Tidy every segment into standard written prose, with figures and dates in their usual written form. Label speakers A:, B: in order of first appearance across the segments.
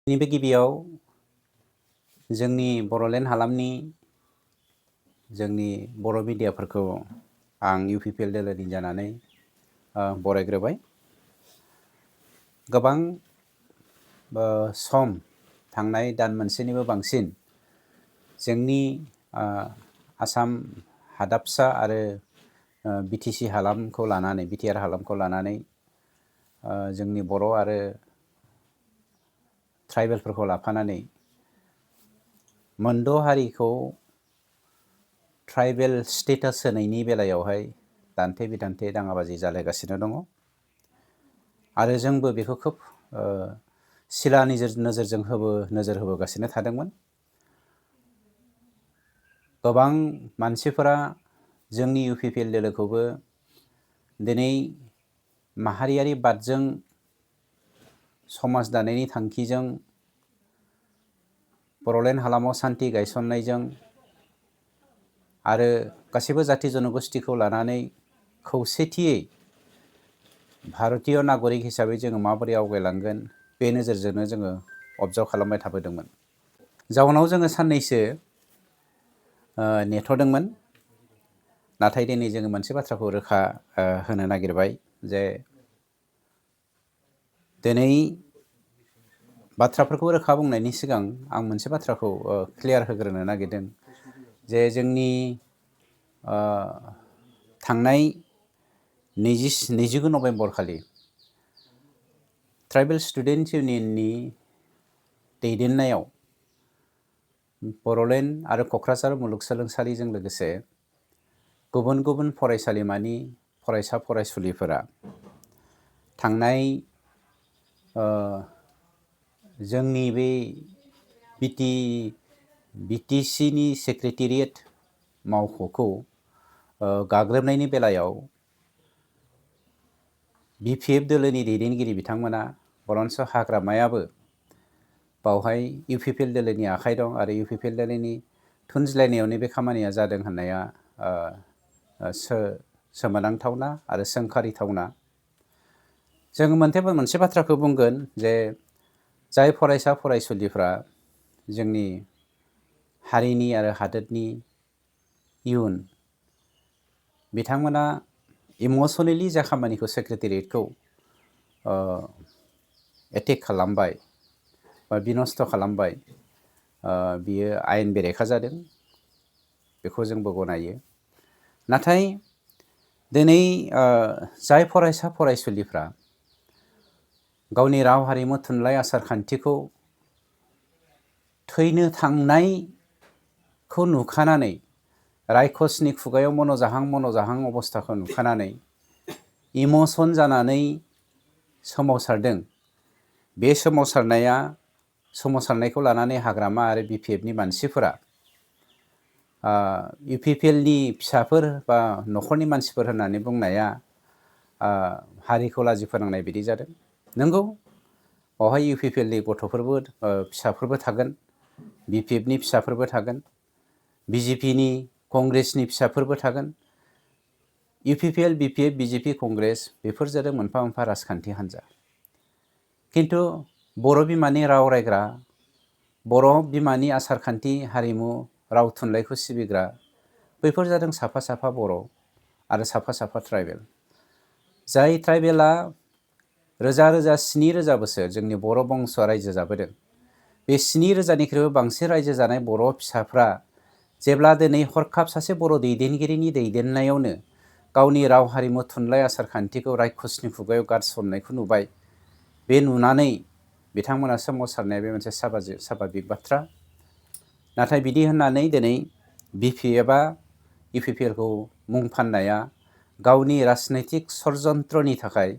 A: गिबि गिबियाव जोंनि बड'लेण्ड हालामनि जोंनि बर' मिडियाफोरखौ आं UPPL दोलोनि जानानै बरायग्रोबाय। गोबां सम थांनाय दान मोनसेनिबो बांसिन जोंनि आसाम हादाबसा आरो BTC हालामखौ लानानै BTR हालामखौ लानानै जोंनि बर' आरो ट्राइबेलफोरखौ लाफानानै मोनद' हारिखौ ट्राइबेल स्टेटास होनायनि बेलायावहाय दान्थे बिदान्थे दाङाबाजि जालायगासिनो दङ आरो जोंबो बेखौ खोब सिला नोजोरजों नोजोर होबोगासिनो थादोंमोन। गोबां मानसिफोरा जोंनि UPPL दोलोखौबो दिनै माहारियारि बादजों समाज दानायनि थांखिजों बड'लेण्ड हालामाव सान्थि गायसननायजों आरो गासैबो जाथि जनगोष्ठीखौ लानानै खौसेथियै भारतीय नागरिक हिसाबै जोङो माबोरै आवगायलांगोन बे नोजोरजोंनो जोङो अबजार्भ खालामबाय थाबोदोंमोन। जाउनाव जोङो साननैसो नेथ'दोंमोन, नाथाय दिनै जोङो मोनसे बाथ्राखौ रोखा होनो नागिरबाय जे दिनै बाथ्राफोरखौ रोखा बुंनायनि सिगां आं मोनसे बाथ्राखौ क्लियार होग्रोनो नागिरदों जे जोंनि थांनाय 29 नभेम्बर खालि ट्राइबेल स्टुडेन्ट इउनियननि दैदेननायाव बड'लेण्ड आरो क'क्राझार मुलुगसोलोंसालिजों लोगोसे गुबुन गुबुन फरायसालिमानि फरायसा फरायसुलिफोरा थांनाय जोंनि बे BTCनि सेक्रेटेरियेट मावख'खौ गाग्लोबनायनि बेलायाव BPF दोलोनि दैदेनगिरि बिथांमोना बरन्स हाग्रामायाबो बावहाय UPPL दोलोनि आखाइ दं आरो UPPL दोलोनि थुनज्लायनायावनो बे खामानिया जादों होननाया सोमोनांथावना आरो सोंखारिथावना। जोङो मोनसे बाथ्राखौ बुंगोन जे जाय फरायसा फरायसुलिफ्रा जोंनि हारिनि आरो हादोरनि इयुन, बिथांमोना इमसनेलि जा खामानिखौ सेक्रेटेरियेटखौ एटेक खालामबाय बा बिनस्थ' खालामबाय, बियो आयेन बेरेखा जादों, बेखौ जोंबो गनायो। नाथाय दिनै जाय फरायसा फरायसुलिफ्रा गावनि राव हारिमु थुनलाइ आसार खान्थिखौ थैनो थांनायखौ नुखानानै रायखसनि खुगायाव मन'जाहां अबस्थाखौ नुखानानै इमसन जानानै सोमावसारदों। बे सोमावसारनायखौ लानानै हाग्रामा आरो BPFनि मानसिफोरा UPPLनि फिसाफोर बा न'खरनि मानसिफोर होननानै बुंनाया हारिखौ लाजि फोनांनाय बिदि जादों। नंगौ, बावहाय UPPLनि गथ'फोरबो फिसाफोरबो थागोन, BPFनि फिसाफोरबो थागोन, BJPनि कंग्रेसनि फिसाफोरबो थागोन। UPPL, BPF, BJP, कंग्रेस बेफोर जादों मोनफा मोनफा राजखान्थि हान्जा। खिन्थु बर' बिमानि राव रायग्रा, बर' बिमानि आसार खान्थि हारिमु राव थुनलाइखौ सिबिग्रा बैफोर जादों साफा साफा बर' आरो साफा साफा ट्राइबेल। जाय ट्राइबेला रोजा 7,000 बोसोर जोंनि बर' बंस'आ रायजो जाबोदों। बे 7,000निख्रुइबो बांसिन रायजो जानाय बर' फिसाफ्रा जेब्ला दिनै हरखाब सासे बर' दैदेनगिरिनि दैदेननायावनो गावनि राव हारिमु थुनलाइ आसार खान्थिखौ रायखसनि खुगायाव गारसननायखौ नुबाय, बे नुनानै बिथांमोना सोमावसारनाया बे मोनसे साभाबिक बाथ्रा। नाथाय बिदि होननानै दिनै BPFआ UPPLखौ मुं फाननाया गावनि राजनैतिक षड़यन्त्रनि थाखाय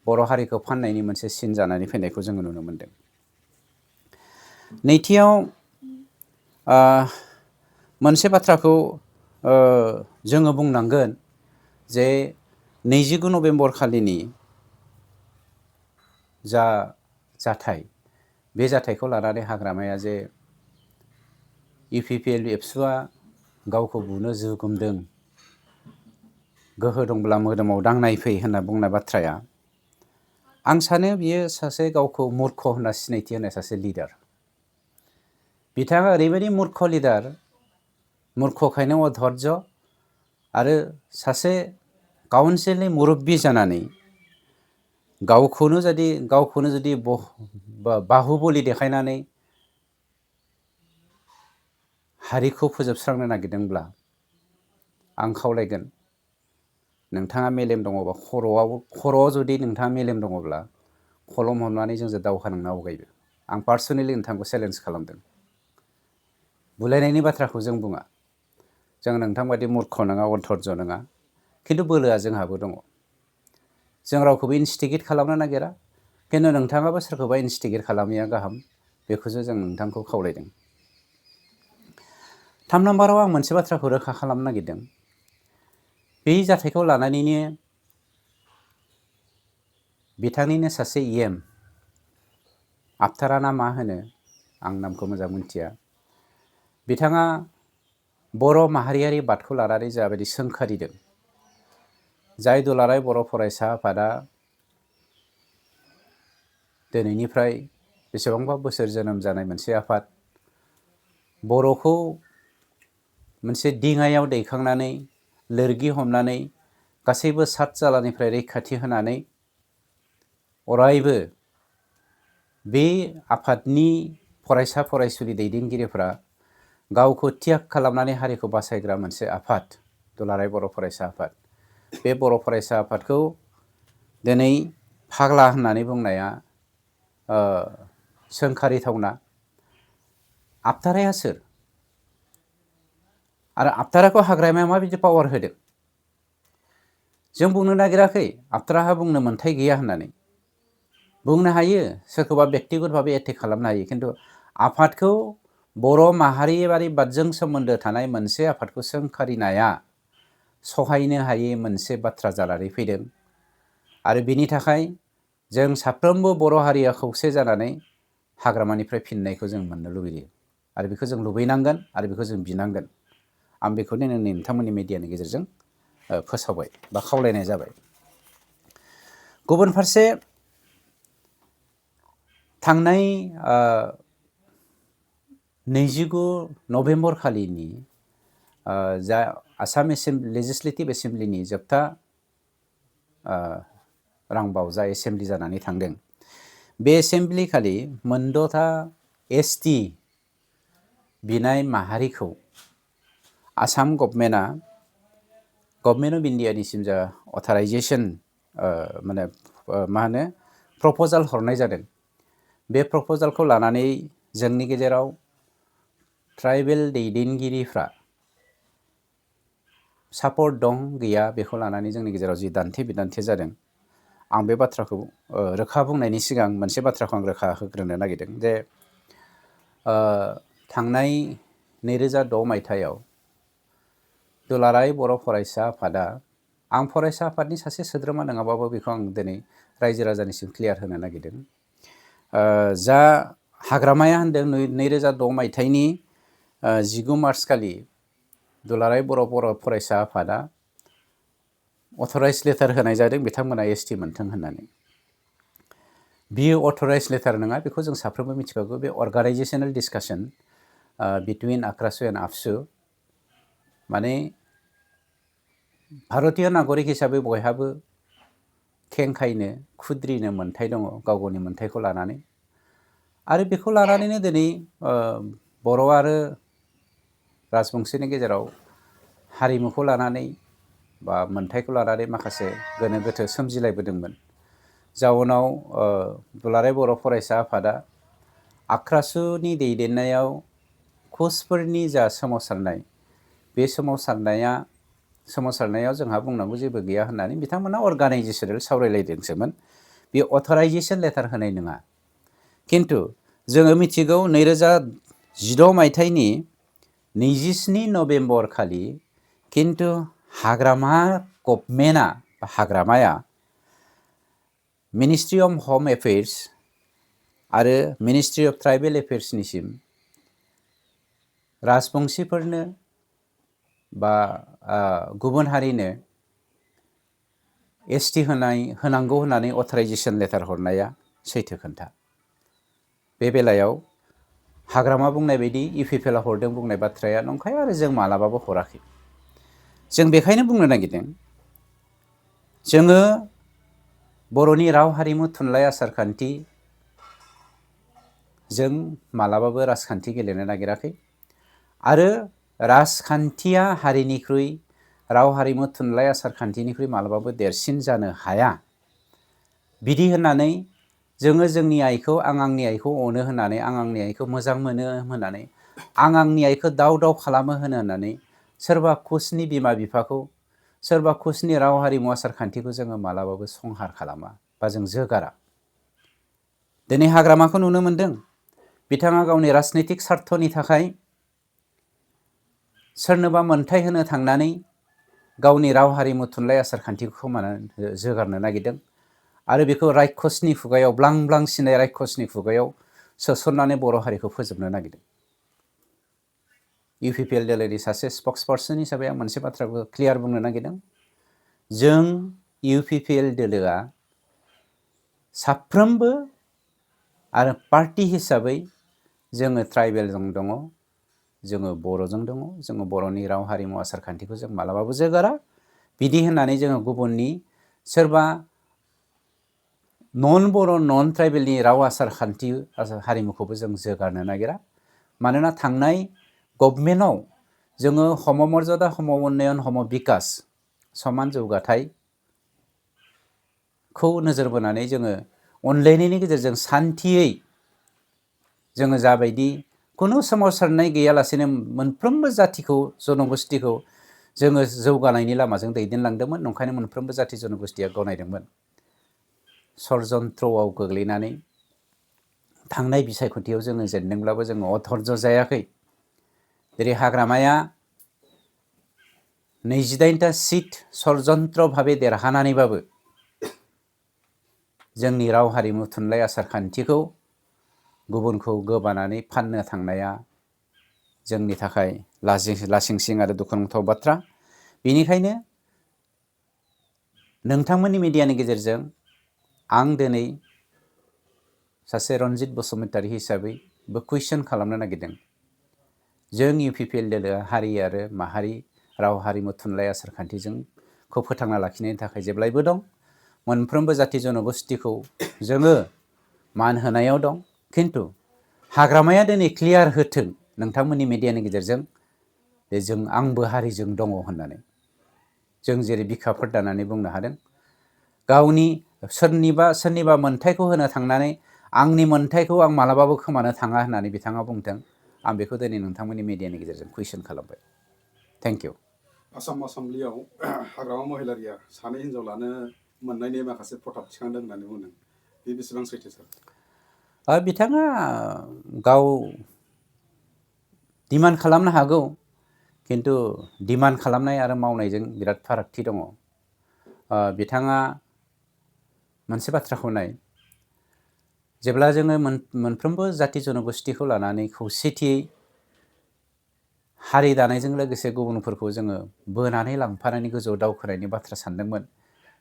A: बर' हारिखौ फाननायनि मोनसे सिन जानानै फैनायखौ जोङो नुनो मोनदों। नैथियाव मोनसे बाथ्राखौ जोङो बुंनांगोन जे 29 नभेम्बर खालिनि जा जाथाय, बे जाथायखौ लानानै हाग्रामाया जे UPPL एबसुआ गावखौ बुनो जुगुमदों, गोहो दंब्ला मोदोमाव दांनाय फै होनना बुंनाय बाथ्राया आं सानो बियो सासे गावखौ मूर्ख होनना सिनायथि होनाय सासे लिडार। बिथाङा ओरैबायदि मूर्ख लिडार, मूर्खखायनो अधर्य आरो सासे काउन्सिलनि मुरब्बी जानानै गावखौनो जुदि बाहुबलि देखायनानै हारिखौ फोजोबस्रांनो नागिरदोंब्ला आं खावलायगोन, नोंथाङा मेलेम दङबा खर'आव जुदि नोंथाङा मेलेम दङब्ला कलम हमनानै जोंजों दावहा नांनो आवगायबो। आं पार्सनेलि नोंथांखौ चेलेन्ज खालामदों। बुलायनायनि बाथ्राखौ जों बुङा, जों नोंथां बायदि मूर्ख नङा, अधर्य नङा, खिन्थु बोलोआ जोंहाबो दङ। जों रावखौबो इन्स्टिगेट खालामनो नागिरा, खिन्थु नोंथाङाबो सोरखौबा इन्स्टिगेट खालामैया गाहाम, बेखौसो जों नोंथांखौ खावलायदों। 3 नाम्बाराव आं मोनसे बाथ्राखौ रोखा खालामनो नागिरदों। बे जाथायखौ लानानैनो बिथांनिनो सासे EM, आफतारा ना मा होनो, आं नामखौ मोजां मिथिया, बिथाङा बर' माहारियारि बादखौ लानानै जाबायदि सोंखारिदों, जाय दुलाराय बर' फरायसा आफादा दिनैनिफ्राय बेसेबांबा बोसोर जोनोम जानाय मोनसे आफाद, बर'खौ मोनसे दिङायाव दैखांनानै लोरगि हमनानै गासैबो सात जालानिफ्राय रैखाथि होनानै अरायबो बे आफादनि फरायसा फरायसुलि दैदेनगिरिफ्रा गावखौ त्याग खालामनानै हारिखौ बासायग्रा मोनसे आफाद, दुलाराय बर' फरायसा आफाद। बे बर' फरायसा आफादखौ दिनै फाग्ला होननानै बुंनाया सोंखारिथावना। आफताराया सोर? आरो आफताराखौ हाग्रामाया माबायदि पावार होदों? जों बुंनो नागिराखै आफताराहा बुंनो मोन्थाय गैया होननानै। बुंनो हायो, सोरखौबा बेक्तिगत भाबै एटेक खालामनो हायो, खिन्थु आफादखौ, बर' माहारियारि बादजों सोमोन्दो थानाय मोनसे आफादखौ सोंखारिनाया सहायनो हायै मोनसे बाथ्रा जानानै फैदों। आरो बिनि थाखाय जों साफ्रोमबो बर' हारिया खौसे जानानै हाग्रामानिफ्राय फिननायखौ जों मोननो लुबैयो। आरो बेखौ जों लुबैनांगोन, आरो बेखौ जों बिनांगोन। आं बेखौनो नोंथांमोननि मिडियानि गेजेरजों फोसावबाय बा खावलायनाय जाबाय। गुबुन फारसे थांनाय 29 नभेम्बर खालिनि जा आसाम लेजिस्लेटिभ एसेमब्लिनि जोबथा रांबावजा एसेमब्लि जानानै थांदों, बे एसेमब्लि खालि मोनद'था ST बिनाय माहारिखौ आसाम गभर्नमेन्टआ गभर्नमेन्ट अफ इन्डियानिसिम जा अथराइजेसन प्रप'जाल हरनाय जादों। बे प्रप'जालखौ लानानै जोंनि गेजेराव ट्राइबेल दैदेनगिरिफ्रा सापर्ट दं गैया बेखौ लानानै जोंनि गेजेराव जि दान्थे बिदान्थे जादों, आं बे बाथ्राखौ रोखा बुंनायनि सिगां मोनसे बाथ्राखौ आं रोखा होग्रोनो नागिरदों जे थांनाय 2006 मायथाइयाव दुलाराय बर' फरायसा आफादा, आं फरायसा आफादनि सासे सोद्रोमा नङाबाबो बेखौ आं दिनै रायजो राजानिसिम क्लियार होनो नागिरदों, जा हाग्रामाया होनदों 2006 मायथाइनि 19 मार्च खालि दुलाराय बर' फरायसा आफादा अथराइज लेटार होनाय जादों बिथांमोना ST मोनथों होननानै। बियो अथराइज लेटार नङा, बेखौ जों साफ्रोमबो मिथिखागौ। बे अर्गानाइजेसनेल डिसकासन बिटुइन आक्रासु एन्ड आबसु। माने भारतीय नागरिक हिसाबै बयहाबो खेंखायनो खुद्रिनो मोन्थाय दङ, गाव गावनि मोन्थायखौ लानानै। आरो बेखौ लानानैनो दिनै बर' आरो राजबंशीनि गेजेराव हारिमुखौ लानानै बा मोन्थायखौ लानानै माखासे गोनो गोथो सोमजिलायबोदोंमोन। जाउनाव दुलाराय बर' फरायसा आफादा आक्रासुनि दैदेननायाव कचफोरनि जा सोमावसारनाय, बे सोमावसारनायाव जोंहा बुंनांगौ जेबो गैया होननानै बिथांमोना अर्गानाइजेसनेल सावरायलायदोंसोमोन। बे अथराइजेसन लेटार होनाय नङा। खिन्थु जोङो मिथिगौ 2016 मायथाइनि 27 नभेम्बर खालि खिन्थु हाग्रामा गभर्नमेन्टआ, हाग्रामाया मिनिस्ट्रि अफ हम एफेयार्स आरो मिनिस्ट्रि अफ ट्राइबेल एफेयार्सनिसिम राजबंशीफोरनो बा गुबुन हारिनो ST होनांगौ होननानै अथराइजेसन लेटार हरनाया सैथो खोन्था। बे बेलायाव हाग्रामा बुंनाय बायदि UPPL आ हरदों बुंनाय बाथ्राया नंखाय आरो जों मालाबाबो हराखै। जों बेखायनो बुंनो नागिरदों जोङो बर'नि राव हारिमु थुनलाइ आसारखान्थि जों मालाबाबो राजखान्थि गेलेनो नागिराखै आरो राजखान्थिया हारिनिख्रुइ राव हारिमु थुनलाइ आसारखान्थिनिख्रुइ मालाबाबो देरसिन जानो हाया। बिदि होननानै जोङो जोंनि आइखौ आं आंनि आइखौ अनो होननानै आं आंनि आइखौ मोजां मोनो होननानै आं आंनि आइखौ दाव दाव खालामो होननानै सोरबा खुसनि बिमा बिफाखौ सोरबा खुसनि राव हारिमु आसारखान्थिखौ जोङो मालाबाबो संहार खालामा बा जों जोगारा। दिनै हाग्रामाखौ नुनो मोनदों बिथाङा गावनि राजनैतिक स्वार्थनि थाखाय सोरनोबा मोनथाय होनो थांनानै गावनि राव हारिमु थुनलाइ आसारखान्थिखौ खोमानानै जोगारनो नागिरदों आरो बेखौ रायखसनि खुगायाव ब्लां ब्लां सिनाय रायखसनि खुगायाव सोसननानै बर' हारिखौ फोजोबनो नागिरदों। UPPL दोलोनि सासे स्पक्स पार्सन हिसाबै आं मोनसे बाथ्राखौ क्लियार बुंनो नागिरदों। जों UPPL दोलोआ साफ्रोमबो आरो पार्टी हिसाबै जोङो ट्राइबेलजों दङ, जोङो बर'जों दङ, जोङो बर'नि राव हारिमु आसारखान्थिखौ जों मालाबाबो जोगारा। बिदि होननानै जोङो गुबुननि सोरबा नन बर' नन ट्राइबेलनि राव आसारखान्थि हारिमुखौबो जों जोगारनो नागिरा। मानोना थांनाय गभर्नमेन्टआव जोङो हम मर्यादा हम उन्नयन हम बिकास समान जौगाथायखौ नोजोर बोनानै जोङो अनलायनायनि गेजेरजों सान्थियै जोङो जाबायदि खुनु सोमावसारनाय गैयालासेनो मोनफ्रोमबो जाथिखौ जनगोष्ठीखौ जोङो जौगानायनि लामाजों दैदेनलांदोंमोन। नंखायनो मोनफ्रोमबो जाथि जनगोष्ठीया गनायदोंमोन। षड़यन्त्रआव गोग्लैनानै थांनाय बिसायख'थियाव जोङो जेनदोंब्लाबो जोङो अधर्ज जायाखै। जेरै हाग्रामाया 28टा सिट षड़यन्त्र भाबै देरहानानैबाबो जोंनि राव हारिमु थुनलाइ आसारखान्थिखौ गुबुनखौ गोबानानै फाननो थांनाया जोंनि थाखाय लासिंसिं आरो दुखुनांथाव बाथ्रा। बेनिखायनो नोंथांमोननि मिडियानि गेजेरजों आं दिनै सासे रनजित बसुमतारी हिसाबैबो कुइसन खालामनो नागिरदों। जों UPPL दोलोआ हारि आरो माहारि राव हारिमु थुनलाइ आसारखान्थिखौ फोथांना लाखिनायनि थाखाय जेब्लायबो दं। मोनफ्रोमबो जाथि जनगोष्ठीखौ जोङो मान होनायाव दं। खिन्थु हाग्रामाया दिनै क्लियार होथों नोंथांमोननि मिडियानि गेजेरजों जे जों आंबो हारिजों दङ होननानै। जों जेरै बिखाफोर दानानै बुंनो हादों गावनि सोरनिबा मोनथायखौ होनो थांनानै आंनि मोनथायखौ आं मालाबाबो खोमानो थाङा होननानै बिथाङा बुंदों। आं बेखौ दिनै नोंथांमोननि मिडियानि गेजेरजों कुइसन खालामबाय। Thank you.
B: आसाम एसेम्ब्लियाव हाग्रामा महिलारिया सानै हिनजाव लानो मोननायनि माखासे प्रथाब थिखांदों होननानै बुंदों। बे बेसेबां सैथो सार?
A: बिथाङा गाव डिमान्ड खालामनो हागौ, खिन्थु डिमान्ड खालामनाय आरो मावनायजों बिराद फारागथि दङ। बिथाङा मोनसे बाथ्राखौ नाय, जेब्ला जोङो मोनफ्रोमबो जाथि जनगोष्ठीखौ लानानै खौसेथियै हारि दानायजों लोगोसे गुबुनफोरखौ जोङो बोनानै लांफानानै गोजौआव दावखोनायनि बाथ्रा सानदोंमोन,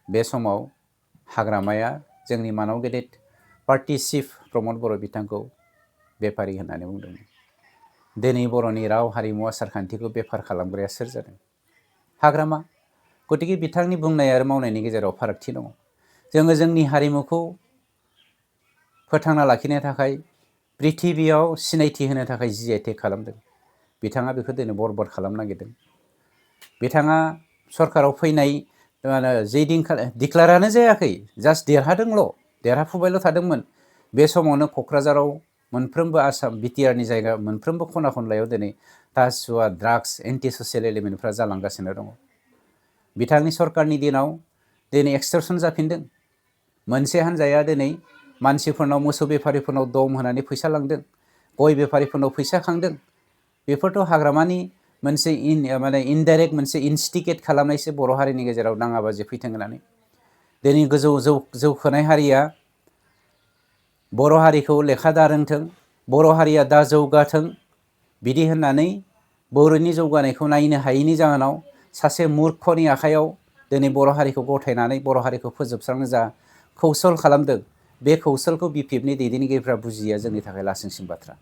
A: बे समाव हाग्रामाया जोंनि मानाव गेदेर पार्टी चिफ प्रमद बर' बिथांखौ बेफारि होननानै बुंदोंमोन। दिनै बर'नि राव हारिमु आसारखान्थिखौ बेफार खालामग्राया सोर जादों? हाग्रामा। गतिके बिथांनि बुंनाय आरो मावनायनि गेजेराव फारागथि दङ। जोङो जोंनि हारिमुखौ फोथांना लाखिनो थाखाय प्रिथिबियाव सिनायथि होनो थाखाय GI/टेग खालामदों। बिथाङा बेखौ दिनै बरबाद खालामनो नागिरदों। बिथाङा सरकाराव फैनाय जे दिनखालि डिक्लारानो जायाखै, जास्ट देरहादोंल', देरहाफुबायल' थादोंमोन। बे समावनो क'क्राझाराव मोनफ्रोमबो आसाम BTRनि जायगा मोनफ्रोमबो खना खनलायाव दिनै टासुवा ड्राग्स एन्टि ससियेल एलिमेन्टफ्रा जालांगासिनो दङ। बिथांनि सरकारनि दिनाव दिनै एक्सटर्सन जाफिनदों। मोनसे हान्जाया दिनै मानसिफोरनाव मोसौ बेफारिफोरनाव दम होनानै फैसा लांदों, गय बेफारिफोरनाव फैसा खांदों। बेफोरथ' हाग्रामानि मोनसे इनडाइरेक्ट मोनसे इनस्टिकेट खालामनायसो बर' हारिनि गेजेराव दाङाबाजि फैथों होननानै। दिनै गोजौ जौखोनाय हारिया बर' हारिखौ लेखा दा रोंथों, बर' हारिया दा जौगाथों, बिदि होननानै बर'नि जौगानायखौ नायनो हायैनि जाहोनाव सासे मुर्खनि आखायाव दिनै बर' हारिखौ गथायनानै बर' हारिखौ फोजोबस्रांनो जा कौसल खालामदों, बे कौसलखौ BPF नि दैदेनगिरिफ्रा बुजियैया जोंनि थाखाय लासिंसिं बाथ्रा।